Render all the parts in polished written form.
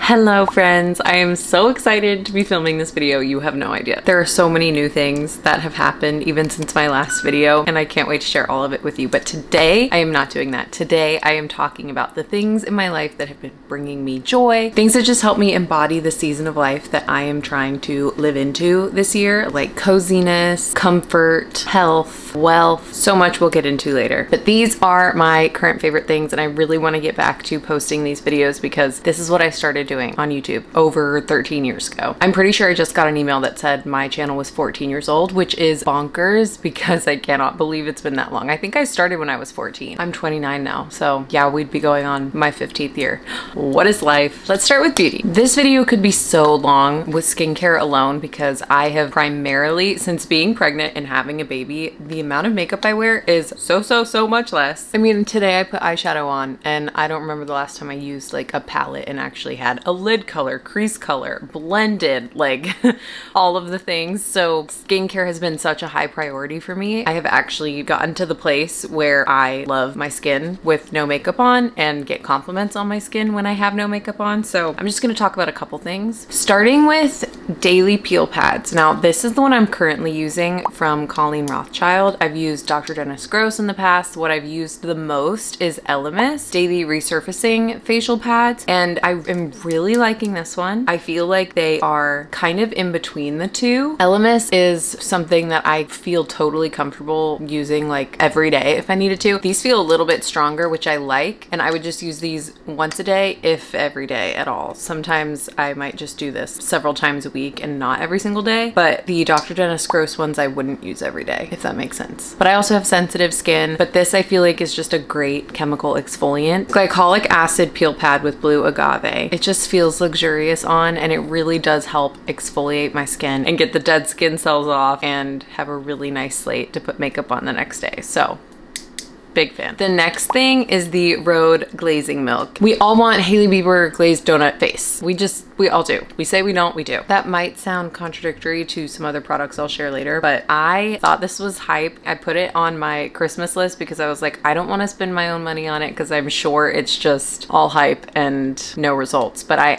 Hello friends, I am so excited to be filming this video. You have no idea. There are so many new things that have happened even since my last video, and I can't wait to share all of it with you. But today I am not doing that. Today I am talking about the things in my life that have been bringing me joy, things that just help me embody the season of life that I am trying to live into this year, like coziness, comfort, health, wealth, so much we'll get into later. But these are my current favorite things, and I really want to get back to posting these videos because this is what I started doing on YouTube over 13 years ago. I'm pretty sure I just got an email that said my channel was 14 years old, which is bonkers because I cannot believe it's been that long. I think I started when I was 14. I'm 29 now, so yeah, we'd be going on my 15th year. What is life? Let's start with beauty. This video could be so long with skincare alone because I have primarily, since being pregnant and having a baby, the amount of makeup I wear is so much less. I mean, today I put eyeshadow on and I don't remember the last time I used like a palette and actually had a lid color, crease color, blended, like all of the things. So skincare has been such a high priority for me. I have actually gotten to the place where I love my skin with no makeup on and get compliments on my skin when I have no makeup on. So I'm just gonna talk about a couple things. Starting with daily peel pads. Now this is the one I'm currently using from Colleen Rothschild. I've used Dr. Dennis Gross in the past. What I've used the most is Elemis Daily Resurfacing Facial Pads, and I am really liking this one. I feel like they are kind of in between the two. Elemis is something that I feel totally comfortable using like every day if I needed to. These feel a little bit stronger, which I like, and I would just use these once a day, if every day at all. Sometimes I might just do this several times a week and not every single day, but the Dr. Dennis Gross ones I wouldn't use every day, if that makes sense. But I also have sensitive skin, but this I feel like is just a great chemical exfoliant. Glycolic acid peel pad with blue agave. It just feels luxurious on, and it really does help exfoliate my skin and get the dead skin cells off and have a really nice slate to put makeup on the next day. So big fan. The next thing is the Rhode Glazing Milk. We all want Hailey Bieber glazed donut face. We all do. We say we don't, we do. That might sound contradictory to some other products I'll share later, but I thought this was hype. I put it on my Christmas list because I was like, I don't want to spend my own money on it because I'm sure it's just all hype and no results. But I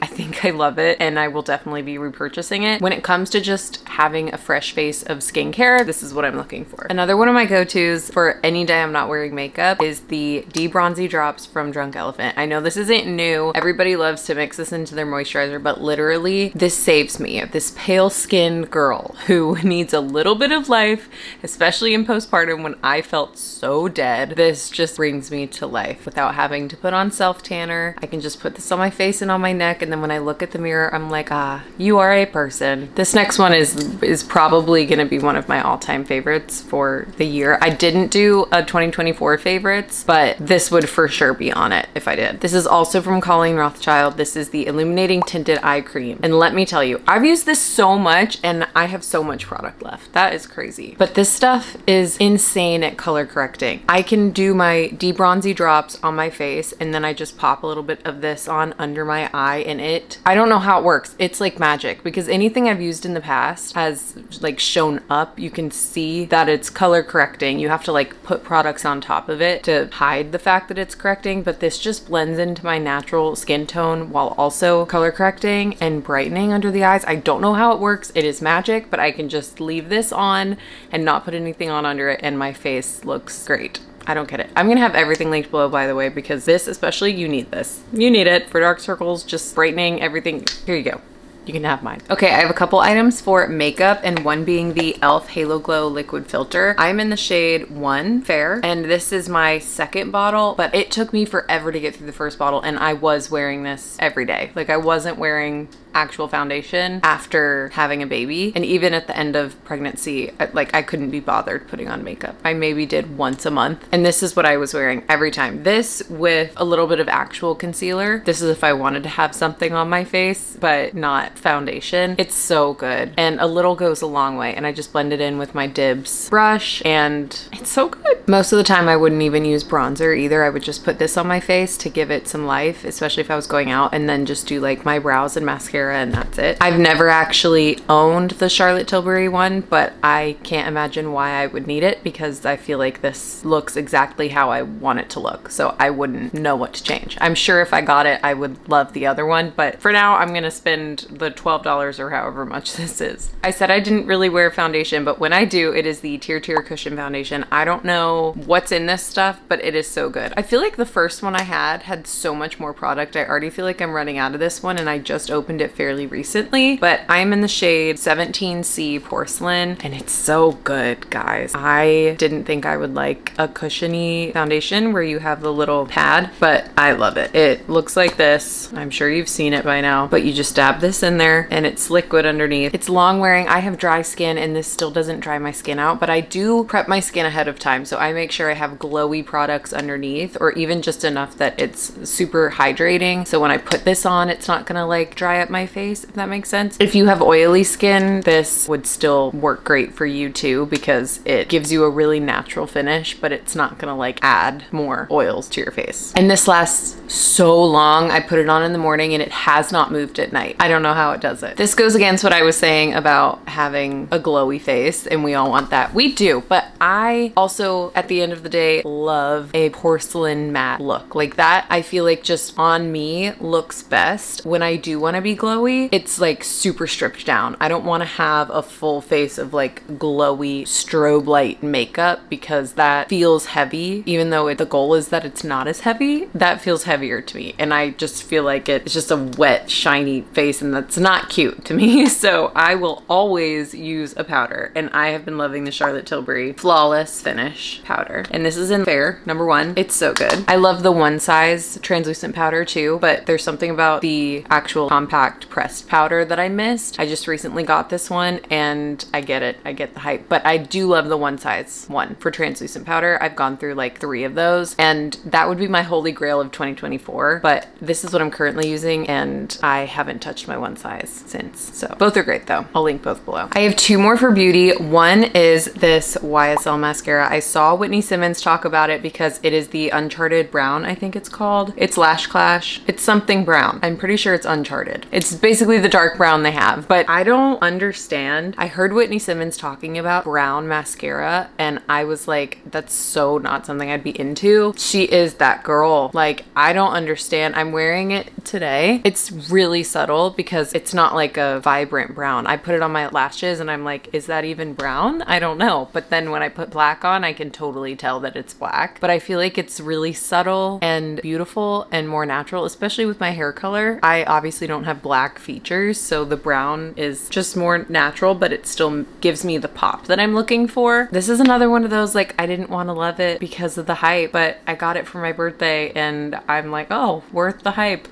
think I love it, and I will definitely be repurchasing it. When it comes to just having a fresh face of skincare, this is what I'm looking for. Another one of my go-tos for any day I'm not wearing makeup is the De-Bronzy Drops from Drunk Elephant. I know this isn't new. Everybody loves to mix this into their moisturizer, but literally this saves me. This pale skinned girl who needs a little bit of life, especially in postpartum when I felt so dead. This just brings me to life without having to put on self tanner. I can just put this on my face and on my neck, and then when I look at the mirror, I'm like, ah, you are a person. This next one is probably gonna be one of my all-time favorites for the year. I didn't do a 2024 favorites, but this would for sure be on it if I did. This is also from Colleen Rothschild. This is the Illuminating Tinted Eye Cream. And let me tell you, I've used this so much and I have so much product left. That is crazy. But this stuff is insane at color correcting. I can do my De-Bronzy drops on my face and then I just pop a little bit of this on under my eye, and I don't know how it works. It's like magic because anything I've used in the past has like shown up. You can see that it's color correcting. You have to like put products on top of it to hide the fact that it's correcting, but this just blends into my natural skin tone while also color correcting and brightening under the eyes. I don't know how it works. It is magic, but I can just leave this on and not put anything on under it and my face looks great. I don't get it. I'm gonna have everything linked below, by the way, because this especially, you need this. You need it for dark circles, just brightening everything. Here you go. You can have mine. Okay, I have a couple items for makeup, and one being the e.l.f. Halo Glow Liquid Filter. I'm in the shade 1 Fair, and this is my second bottle, but it took me forever to get through the first bottle, and I was wearing this every day. Like, I wasn't wearing actual foundation after having a baby, and even at the end of pregnancy, like, I couldn't be bothered putting on makeup. I maybe did once a month, and this is what I was wearing every time. This with a little bit of actual concealer. This is if I wanted to have something on my face, but not foundation. It's so good, and a little goes a long way, and I just blend it in with my Dibs brush, and it's so good. Most of the time I wouldn't even use bronzer either. I would just put this on my face to give it some life, especially if I was going out, and then just do like my brows and mascara mascara and that's it. I've never actually owned the Charlotte Tilbury one, but I can't imagine why I would need it because I feel like this looks exactly how I want it to look. So I wouldn't know what to change. I'm sure if I got it, I would love the other one, but for now I'm gonna spend the $12 or however much this is. I said I didn't really wear foundation, but when I do, it is the Tear Cushion foundation. I don't know what's in this stuff, but it is so good. I feel like the first one I had so much more product. I already feel like I'm running out of this one and I just opened it fairly recently, but I'm in the shade 17C Porcelain and it's so good, guys. I didn't think I would like a cushiony foundation where you have the little pad, but I love it. It looks like this. I'm sure you've seen it by now, but you just dab this in there and it's liquid underneath. It's long wearing. I have dry skin and this still doesn't dry my skin out, but I do prep my skin ahead of time. So I make sure I have glowy products underneath or even just enough that it's super hydrating. So when I put this on, it's not gonna like dry up my face, if that makes sense. If you have oily skin, this would still work great for you too because it gives you a really natural finish, but it's not gonna like add more oils to your face. And this lasts so long. I put it on in the morning and it has not moved at night. I don't know how it does it. This goes against what I was saying about having a glowy face and we all want that. We do, but I also at the end of the day love a porcelain matte look. Like that I feel like just on me looks best. When I do want to be glowy, it's like super stripped down. I don't want to have a full face of like glowy strobe light makeup because that feels heavy. Even though the goal is that it's not as heavy, that feels heavier to me. And I just feel like it's just a wet, shiny face and that's not cute to me. So I will always use a powder and I have been loving the Charlotte Tilbury Flawless Finish powder. And this is in Fair, number 1. It's so good. I love the one size translucent powder too, but there's something about the actual compact pressed powder that I missed. I just recently got this one and I get it. I get the hype, but I do love the one size one for translucent powder. I've gone through like 3 of those and that would be my holy grail of 2024, but this is what I'm currently using and I haven't touched my one size since. So both are great though. I'll link both below. I have 2 more for beauty. One is this YSL mascara. I saw Whitney Simmons talk about it because it is the Uncharted Brown, I think it's called. It's Lash Clash. It's something brown. I'm pretty sure it's Uncharted. It's basically the dark brown they have, but I don't understand. I heard Whitney Simmons talking about brown mascara and I was like, that's so not something I'd be into. She is that girl. Like, I don't understand. I'm wearing it today. It's really subtle because it's not like a vibrant brown. I put it on my lashes and I'm like, is that even brown? I don't know. But then when I put black on, I can totally tell that it's black. But I feel like it's really subtle and beautiful and more natural, especially with my hair color. I obviously don't have black features, so the brown is just more natural, but it still gives me the pop that I'm looking for. This is another one of those, like, I didn't want to love it because of the hype, but I got it for my birthday and I'm like, oh, worth the hype.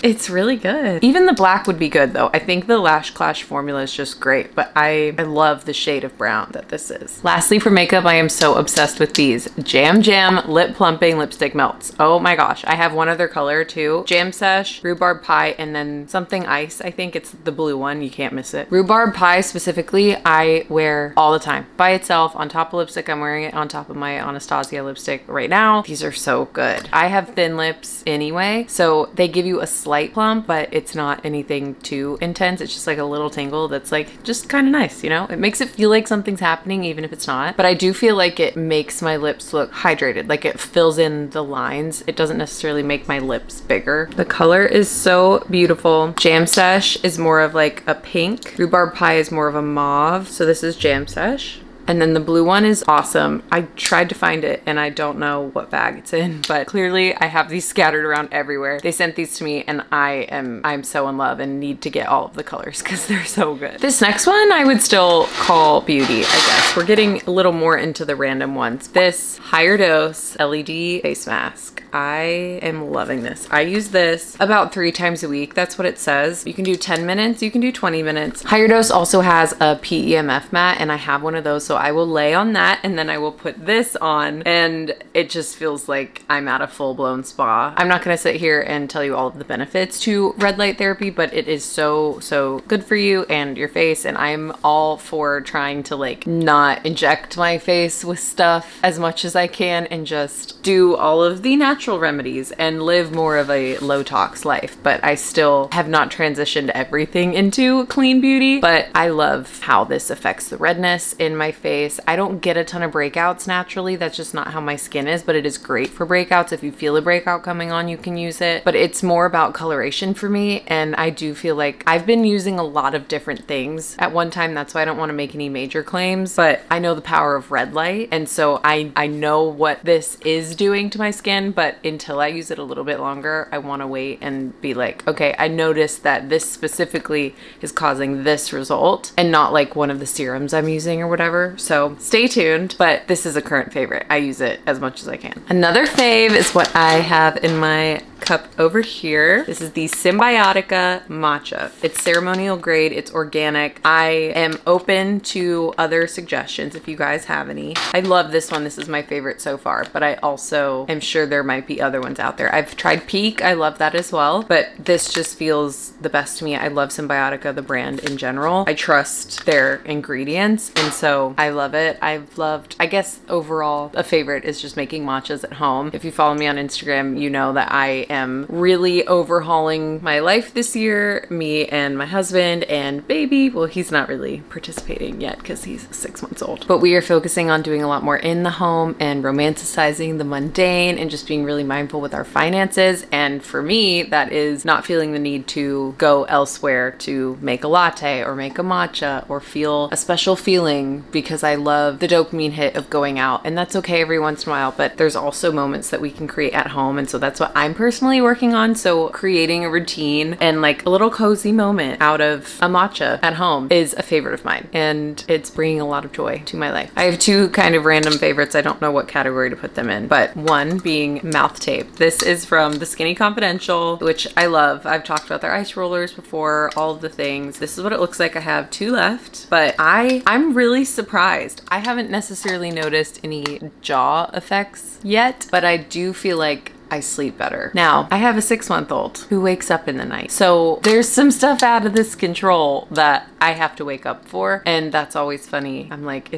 It's really good. Even the black would be good though. I think the Lash Clash formula is just great, but I love the shade of brown that this is. Lastly, for makeup, I am so obsessed with these Jam Jam Lip Plumping Lipstick Melts. Oh my gosh. I have one other color too. Jam Sesh, Rhubarb Pie, and then something ice. I think it's the blue one. You can't miss it. Rhubarb Pie specifically, I wear all the time. By itself, on top of lipstick. I'm wearing it on top of my Anastasia lipstick right now. These are so good. I have thin lips anyway, so they give you a slight plump, but it's not anything too intense. It's just like a little tingle that's like just kind of nice, you know? It makes it feel like something's happening even if it's not, but I do feel like it makes my lips look hydrated. Like it fills in the lines. It doesn't necessarily make my lips bigger. The color is so beautiful. Jam Sesh is more of like a pink. Rhubarb Pie is more of a mauve. So this is Jam Sesh. And then the blue one is awesome. I tried to find it and I don't know what bag it's in, but clearly I have these scattered around everywhere. They sent these to me and I'm so in love and need to get all of the colors because they're so good. This next one I would still call beauty, I guess. We're getting a little more into the random ones. This Higher Dose LED face mask. I am loving this. I use this about 3 times a week. That's what it says. You can do 10 minutes, you can do 20 minutes. Higher Dose also has a PEMF mat and I have one of those, so So I will lay on that and then I will put this on, and it just feels like I'm at a full-blown spa. I'm not gonna sit here and tell you all of the benefits to red light therapy, but it is so good for you and your face, and I'm all for trying to like not inject my face with stuff as much as I can and just do all of the natural remedies and live more of a low tox life. But I still have not transitioned everything into clean beauty, but I love how this affects the redness in my face. I don't get a ton of breakouts naturally. That's just not how my skin is, but it is great for breakouts. If you feel a breakout coming on, you can use it, but it's more about coloration for me. And I do feel like I've been using a lot of different things at one time. That's why I don't want to make any major claims, but I know the power of red light. And so I know what this is doing to my skin, but until I use it a little bit longer, I want to wait and be like, okay, I noticed that this specifically is causing this result and not like one of the serums I'm using or whatever. So stay tuned, but this is a current favorite. I use it as much as I can. Another fave is what I have in my cup over here. This is the Symbiotica matcha. It's ceremonial grade, it's organic. I am open to other suggestions if you guys have any. I love this one. This is my favorite so far, but I also am sure there might be other ones out there. I've tried Peak, I love that as well, but this just feels the best to me. I love Symbiotica, the brand in general. I trust their ingredients, and so I love it. I've loved, I guess overall, a favorite is just making matchas at home. If you follow me on Instagram, you know that I am really overhauling my life this year. Me and my husband and baby, well, he's not really participating yet because he's 6 months old, but we are focusing on doing a lot more in the home and romanticizing the mundane and just being really mindful with our finances. And for me, that is not feeling the need to go elsewhere to make a latte or make a matcha or feel a special feeling, because I love the dopamine hit of going out, and that's okay every once in a while, but there's also moments that we can create at home. And so that's what I'm personally working on. So creating a routine and like a little cozy moment out of a matcha at home is a favorite of mine, and it's bringing a lot of joy to my life. I have two kind of random favorites. I don't know what category to put them in, but one being mouth tape. This is from the Skinny Confidential, which I love. I've talked about their ice rollers before, all of the things. This is what it looks like. I have 2 left, but I'm really surprised. I haven't necessarily noticed any jaw effects yet, but I do feel like I sleep better. Now, I have a 6-month-old who wakes up in the night. So there's some stuff out of this control that I have to wake up for. And that's always funny. I'm like,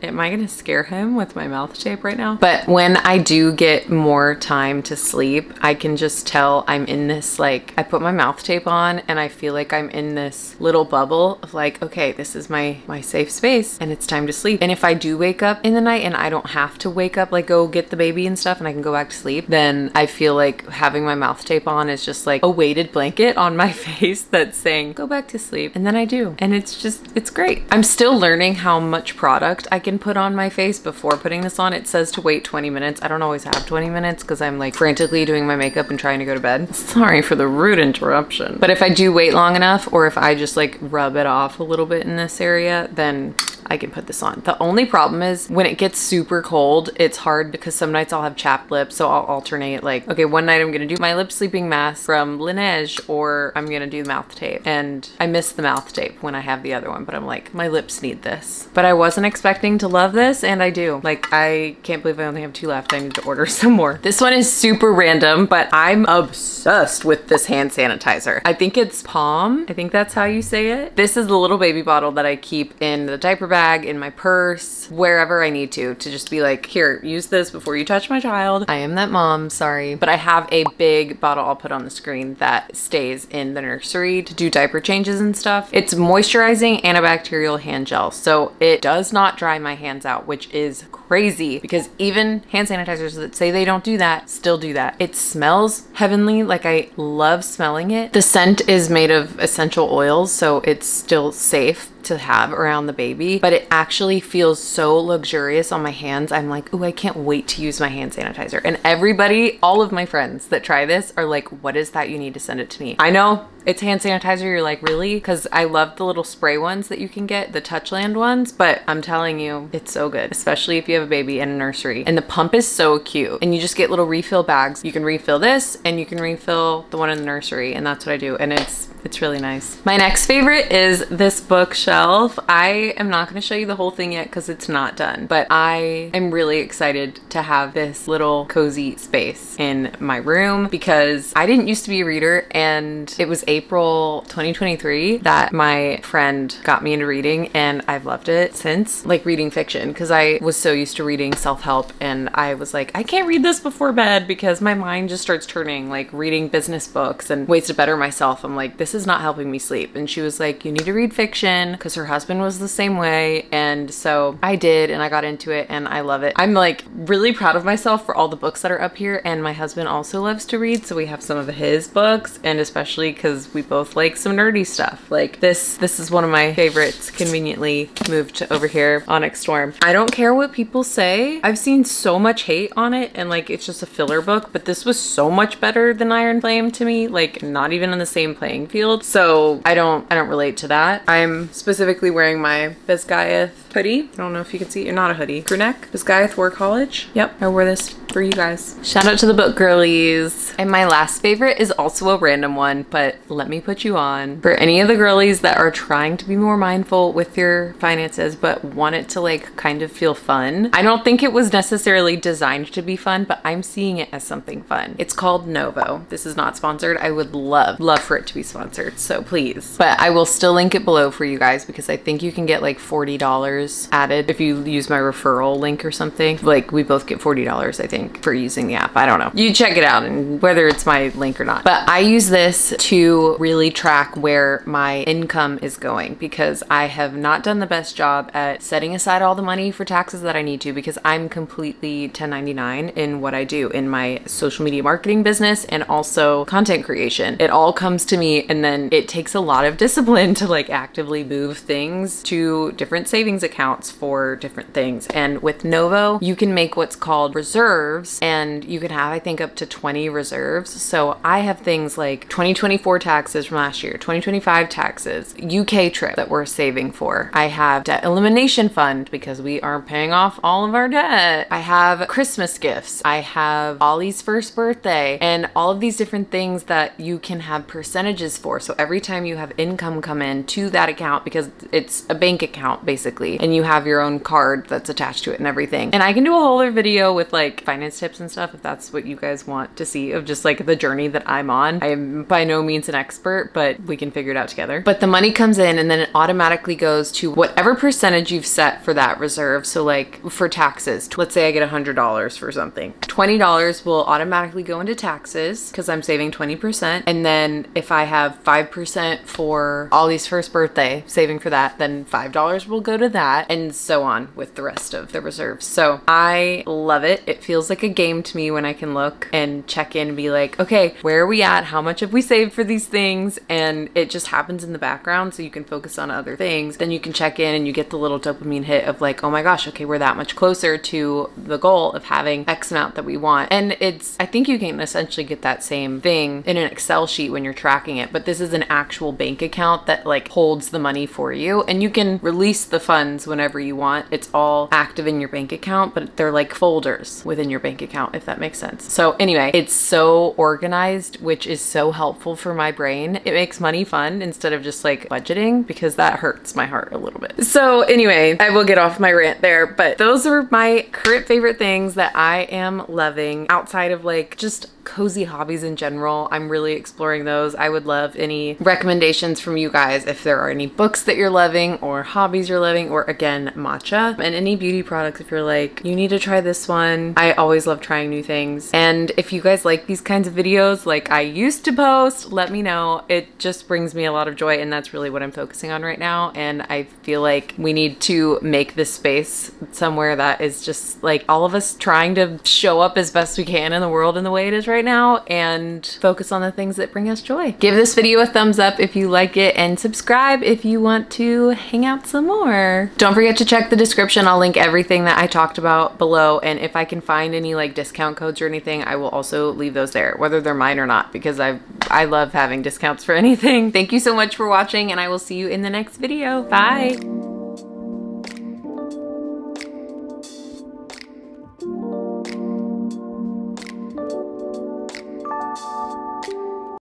am I gonna scare him with my mouth tape right now? But when I do get more time to sleep, I can just tell I'm in this, like, I put my mouth tape on and I feel like I'm in this little bubble of like, okay, this is my safe space and it's time to sleep. And if I do wake up in the night and I don't have to wake up, like go get the baby and stuff, and I can go back to sleep, then I feel like having my mouth tape on is just like a weighted blanket on my face that's saying, go back to sleep. And then I do. And it's great. I'm still learning how much product I can put on my face before putting this on. It says to wait 20 minutes. I don't always have 20 minutes because I'm like frantically doing my makeup and trying to go to bed. Sorry for the rude interruption. But if I do wait long enough, or if I just like rub it off a little bit in this area, then I can put this on. The only problem is when it gets super cold, it's hard because some nights I'll have chapped lips. So I'll alternate, like, okay, one night I'm gonna do my lip sleeping mask from Laneige, or I'm gonna do mouth tape. And I miss the mouth tape when I have the other one, but I'm like, my lips need this. But I wasn't expecting to love this, and I do. Like, I can't believe I only have 2 left. I need to order some more. This one is super random, but I'm obsessed with this hand sanitizer. I think it's PAUME. I think that's how you say it. This is the little baby bottle that I keep in the diaper bag, in my purse, wherever I need to just be like, here, use this before you touch my child. I am that mom, sorry. But I have a big bottle I'll put on the screen that stays in the nursery to do diaper changes and stuff. It's moisturizing antibacterial hand gel, so it does not dry my hands out, which is crazy because even hand sanitizers that say they don't do that still do that. It smells heavenly. Like, I love smelling it. The scent is made of essential oils, so it's still safe to have around the baby, but it actually feels so luxurious on my hands. I'm like, oh, I can't wait to use my hand sanitizer. And everybody, all of my friends that try this are like, what is that? You need to send it to me. I know it's hand sanitizer. You're like, really? Because I love the little spray ones that you can get, the Touchland ones, but I'm telling you, it's so good, especially if you have have a baby and a nursery. And the pump is so cute. And you just get little refill bags. You can refill this and you can refill the one in the nursery. And that's what I do. And it's really nice. My next favorite is this bookshelf. I am not going to show you the whole thing yet because it's not done, but I am really excited to have this little cozy space in my room because I didn't used to be a reader, and it was April 2023 that my friend got me into reading, and I've loved it since. Like reading fiction, because I was so used to reading self-help, and I was like, I can't read this before bed because my mind just starts turning. Like reading business books and ways to better myself, I'm like, this is not helping me sleep. And she was like, you need to read fiction, because her husband was the same way. And so I did, and I got into it, and I love it. I'm like really proud of myself for all the books that are up here, and my husband also loves to read, so we have some of his books, and especially because we both like some nerdy stuff. Like this is one of my favorites, conveniently moved to over here, Onyx Storm. I don't care what people say. I've seen so much hate on it, and like it's just a filler book, but this was so much better than Iron Flame to me, like not even on the same playing field. So I don't relate to that. I'm specifically wearing my Bisgayeth hoodie. I don't know if you can see it. Not a hoodie. Crew neck. Bisgayeth War College. Yep, I wore this for you guys. Shout out to the book girlies. And my last favorite is also a random one, but let me put you on. For any of the girlies that are trying to be more mindful with your finances, but want it to like kind of feel fun. I don't think it was necessarily designed to be fun, but I'm seeing it as something fun. It's called Novo. This is not sponsored. I would love for it to be sponsored, so please. But I will still link it below for you guys because I think you can get like $40 added if you use my referral link or something. Like we both get $40, I think, for using the app. I don't know. You check it out, and whether it's my link or not. But I use this to really track where my income is going, because I have not done the best job at setting aside all the money for taxes that I need to, because I'm completely 1099 in what I do in my social media marketing business and also content creation. It all comes to me, and then it takes a lot of discipline to like actively move things to different savings accounts for different things. And with Novo, you can make what's called reserves, and you can have, I think, up to 20 reserves. So I have things like 2024 taxes from last year, 2025 taxes, UK trip that we're saving for. I have debt elimination fund because we are paying off all of our debt. I have Christmas gifts. I have Ollie's first birthday, and all of these different things that you can have percentages for. So every time you have income come in to that account, because it's a bank account basically, and you have your own card that's attached to it and everything. And I can do a whole other video with like finance tips and stuff if that's what you guys want to see, of just like the journey that I'm on. I am by no means an expert, but we can figure it out together. But the money comes in, and then it automatically goes to whatever percentage you've set for that reserve. So like for taxes, let's say I get $100 for something. $20 will automatically go into taxes because I'm saving 20%. And then if I have 5% for Ollie's first birthday, saving for that, then $5 will go to that, and so on with the rest of the reserves. So I love it. It feels like a game to me when I can look and check in and be like, okay, where are we at? How much have we saved for these things? And it just happens in the background, so you can focus on other things. Then you can check in and you get the little dopamine hit of like, oh my gosh, okay, we're that much closer to the goal of having X amount that we want. And I think you can essentially get that same thing in an Excel sheet when you're tracking it, but this is an actual bank account that like holds the money for you, and you can release the funds whenever you want. It's all active in your bank account, but they're like folders within your bank account, if that makes sense. So anyway, it's so organized, which is so helpful for my brain. It makes money fun instead of just like budgeting, because that hurts my heart a little bit. So anyway, I will get off my rant there, but those are my current favorite things that I am loving outside of like just cozy hobbies in general. I'm really exploring those. I would love any recommendations from you guys if there are any books that you're loving or hobbies you're loving, or again, matcha, and any beauty products if you're like, you need to try this one. I always love trying new things. And if you guys like these kinds of videos like I used to post, let me know. It just brings me a lot of joy, and that's really what I'm focusing on right now. And I feel like we need to make this space somewhere that is just like all of us trying to show up as best we can in the world in the way it is right now, and focus on the things that bring us joy. Give this video a thumbs up if you like it, and subscribe if you want to hang out some more. Don't forget to check the description. I'll link everything that I talked about below, and if I can find any like discount codes or anything, I will also leave those there, whether they're mine or not, because I love having discounts for anything. Thank you so much for watching, and I will see you in the next video. Bye.